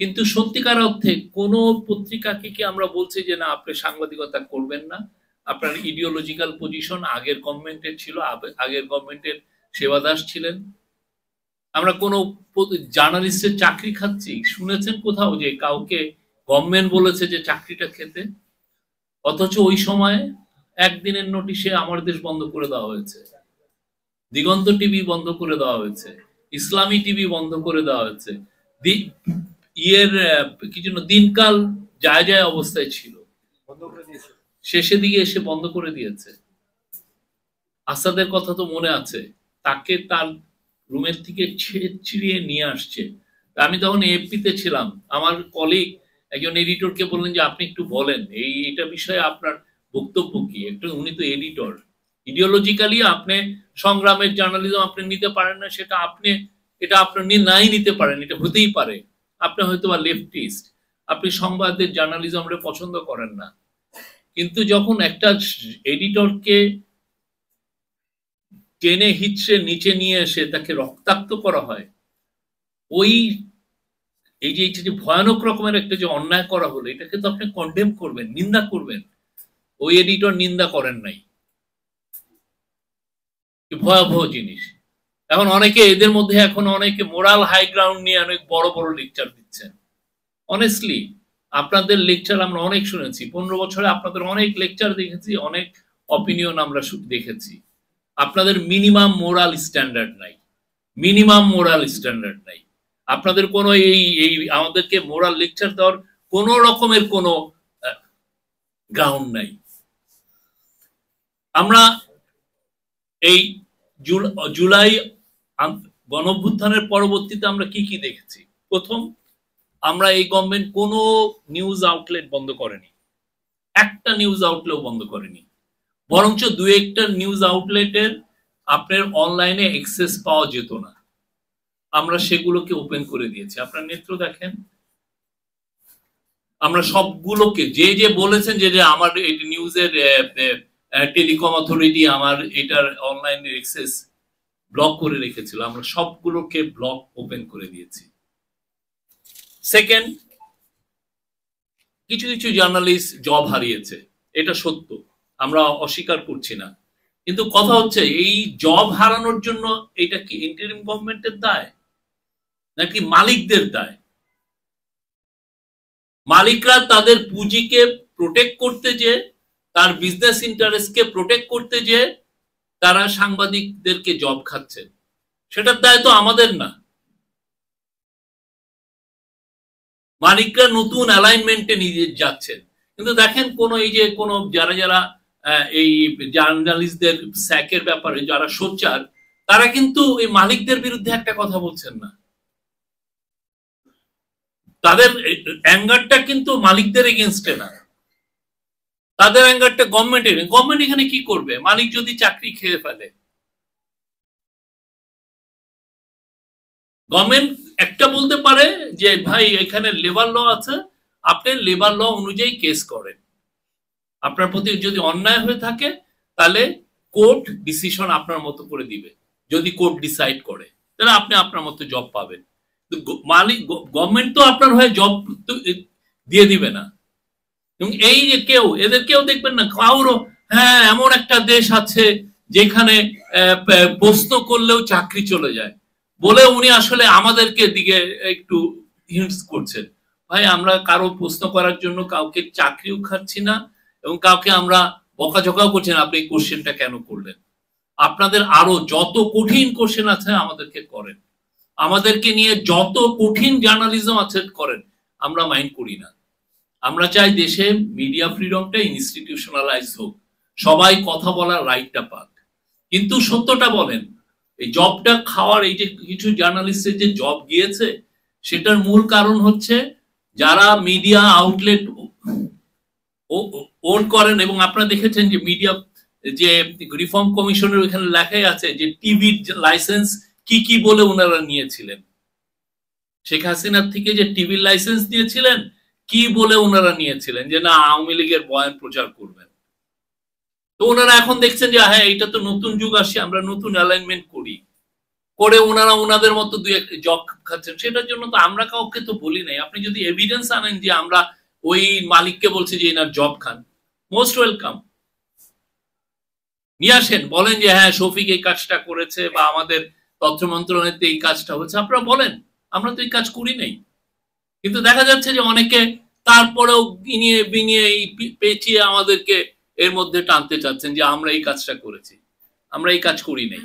কিন্তু সত্যিকার অর্থে কোন পত্রিকাকে কি আমরা বলছি যে না আপনি সাংবাদিকতা করবেন না, আপনার ইডিওলজিক্যাল পজিশন আগের গভর্নমেন্টের ছিল, আগের গভর্নমেন্টের সেবাদাস ছিলেন। আমরা কোন জার্নালিস্টের চাকরি খাচ্ছি শুনেছেন কোথাও যে কাউকে গভর্নমেন্ট বলেছে যে চাকরিটা খেতে? অথচ ওই সময় একদিনের নোটিশে আমার দেশ বন্ধ করে দেওয়া হয়েছে, দিগন্ত টিভি বন্ধ করে দেওয়া হয়েছে, ইসলামী টিভি বন্ধ করে দেওয়া হয়েছে, কি জন্য দিনকাল যায় যায় অবস্থায় ছিল, শেষের দিকে এসে বন্ধ করে দিয়েছে। আসাদের কথা তো মনে আছে, তাকে তার রুমের থেকে ছিড়িয়ে নিয়ে আসছে। আমি তখন এএফপিতে ছিলাম, আমার কলিগ একজন এডিটরকে বললেন যে আপনি একটু বলেন এইটা বিষয়ে আপনার বক্তব্য কি একটু। উনি তো এডিটর, ইডিওলজিক্যালি আপনি সংগ্রামের জার্নালিজম আপনি নিতে পারেন না, সেটা আপনি এটা আপনি নাই নিতে পারেন, এটা হতেই পারে, আপনি হয়তো বা লেফটিস্ট, আপনি সংবাদের জার্নালিজমটা পছন্দ করেন না, কিন্তু যখন একটা এডিটরকে টেনে হিচড়ে নিচে নিয়ে এসে তাকে রক্তাক্ত করা হয়, ওই এই যে ভয়ানক রকমের একটা যে অন্যায় করা হলো, এটাকে তো আপনি কন্ডেম করবেন, নিন্দা করবেন। ওই এডিটর নিন্দা করেন নাই, ভয়াবহ জিনিস। এখন অনেকে এদের মধ্যে এখন অনেকে মোরাল হাই গ্রাউন্ড নিয়ে অনেক বড় বড় লেকচার দিচ্ছেন। অনেস্টলি আপনাদের লেকচার আমরা অনেক শুনেছি, 15 বছরে আপনাদের অনেক লেকচার দেখেছি, অনেক অপিনিয়ন আমরা দেখেছি। আপনাদের মিনিমাম মোরাল স্ট্যান্ডার্ড নাই, মিনিমাম মোরাল স্ট্যান্ডার্ড নাই। আপনাদের কোনো এই আমাদেরকে মোরাল লেকচার দেওয়ার কোন রকমের কোনো গ্রাউন্ড নাই। আমরা এই জুলাই গণঅভ্যুত্থানের পরবর্তীতে আমরা কি কি দেখেছি? প্রথম, আমরা এই গভর্নমেন্ট কোনো নিউজ আউটলেট বন্ধ করেনি, একটা নিউজ আউটলেট বন্ধ করেনি, বরঞ্চ দু একটা নিউজ আউটলেটের আপনার অনলাইনে অ্যাক্সেস পাওয়া যেত না, আমরা সেগুলোকে ওপেন করে দিয়েছি। আপনার নেত্র দেখেন, আমরা সবগুলোকে যে যে বলেছেন যে আমার এই নিউজের টেলিকম অথরিটি আমার এটার অনলাইন অ্যাক্সেস ব্লক করে রেখেছিল, আমরা সবগুলোকে ব্লক ওপেন করে দিয়েছি। সেকেন্ড, কিছু কিছু জার্নালিস্ট জব হারিয়েছে, এটা সত্য, আমরা অস্বীকার করছি না, কিন্তু কথা হচ্ছে এই জব হারানোর জন্য এটা কি ইন্টারিম গভর্নমেন্টের দায় নাকি মালিকদের দায়? মালিকরা তাদের পুঁজিকে প্রোটেক্ট করতে যে, তার বিজনেস ইন্টারেস্টকে প্রোটেক্ট করতে যে তারা সাংবাদিকদেরকে জব খাচ্ছে, সেটার দায় তো আমাদের না। মালিকরা নতুন অ্যালাইনমেন্টে নিয়ে যাচ্ছেন, কিন্তু দেখেন কোন এই যে কোন যারা যারা এই জার্নালিস্টদের স্যাকের ব্যাপারে যারা সোচ্চার, তারা কিন্তু এই মালিকদের বিরুদ্ধে একটা কথা বলছেন না। তাদের অ্যাঙ্গারটা কিন্তু মালিকদের এগেনস্টে না, তাদের অ্যাঙ্গারটা গভর্নমেন্টের। গভর্নমেন্ট এখানে কি করবে? মালিক যদি চাকরি খেয়ে ফেলে, গভর্নমেন্ট একটা বলতে পারে যে ভাই এখানে লেবার ল আছে, আপনি লেবার ল অনুযায়ী কেস করেন, আপনার প্রতি যদি অন্যায় হয়ে থাকে তাহলে কোর্ট ডিসিশন আপনার মতো করে দিবে, যদি কোর্ট ডিসাইড করে তাহলে আপনি আপনার মতো জব পাবেন। মালিক গভর্নমেন্ট তো আপনার হয়ে জব দিয়ে দিবে না। এবং এই যে এদের কেউ দেখবেন না কারো, হ্যাঁ এমন একটা দেশ আছে যেখানে প্রশ্ন করলেও চাকরি চলে যায় বলে উনি আসলে আমাদেরকে দিকে একটু হিন্টস করছেন। ভাই আমরা কারো প্রশ্ন করার জন্য কাউকে চাকরিও খাচ্ছি না এবং কাউকে আমরা বকাঝকাও করছি না, আপনি এই কোশ্চেনটা কেন করলেন। আপনাদের আরো যত কঠিন কোশ্চেন আছে আমাদেরকে করেন, আমাদেরকে নিয়ে যত কঠিন জার্নালিজম আছে করেন, আমরা মাইন্ড করি না। আমরা চাই দেশে মিডিয়া ফ্রিডমটা ইনস্টিটিউশনালাইজ হোক, সবাই কথা বলার রাইটটা পাক। কিন্তু সত্যটা বলেন, এই জবটা খাওয়ার এই যে কিছু জার্নালিস্টের যে জব গিয়েছে, সেটার মূল কারণ হচ্ছে যারা মিডিয়া আউটলেট ওন করেন। এবং আপনারা দেখেছেন যে মিডিয়া যে রিফর্ম কমিশনের ওইখানে লেখাই আছে যে টিভির লাইসেন্স কি কি বলে ওনারা নিয়েছিলেন, শেখ হাসিনার থেকে যে টিভির লাইসেন্স নিয়েছিলেন কি বলে ওনারা নিয়েছিলেন, যে না আওয়ামী লীগের বয়ান প্রচার করবেন। তো ওনারা এখন দেখছেন যে হ্যাঁ এটা তো নতুন যুগ আসছে, আমরা নতুন অ্যালাইনমেন্ট করি, করে ওনারা ওনাদের মতো দুই একটা জব খাচ্ছেন, সেটার জন্য তো আমরা কাউকে তো বলি নাই। আপনি যদি এভিডেন্স আনেন যে আমরা ওই মালিককে বলছি যে এনার জব খান, মোস্ট ওয়েলকাম, নিয়ে আসেন, বলেন যে হ্যাঁ শফিক এই কাজটা করেছে বা আমাদের তথ্য মন্ত্রণালয়তে এই কাজটা হচ্ছে, আপনারা বলেন, আমরা তো এই কাজ করি নাই। কিন্তু দেখা যাচ্ছে যে অনেকে তারপরেও ইনিয়ে বিনিয়ে পেঁচিয়ে আমাদেরকে এর মধ্যে টানতে চাচ্ছেন যে আমরা এই কাজটা করেছি, আমরা এই কাজ করি নাই।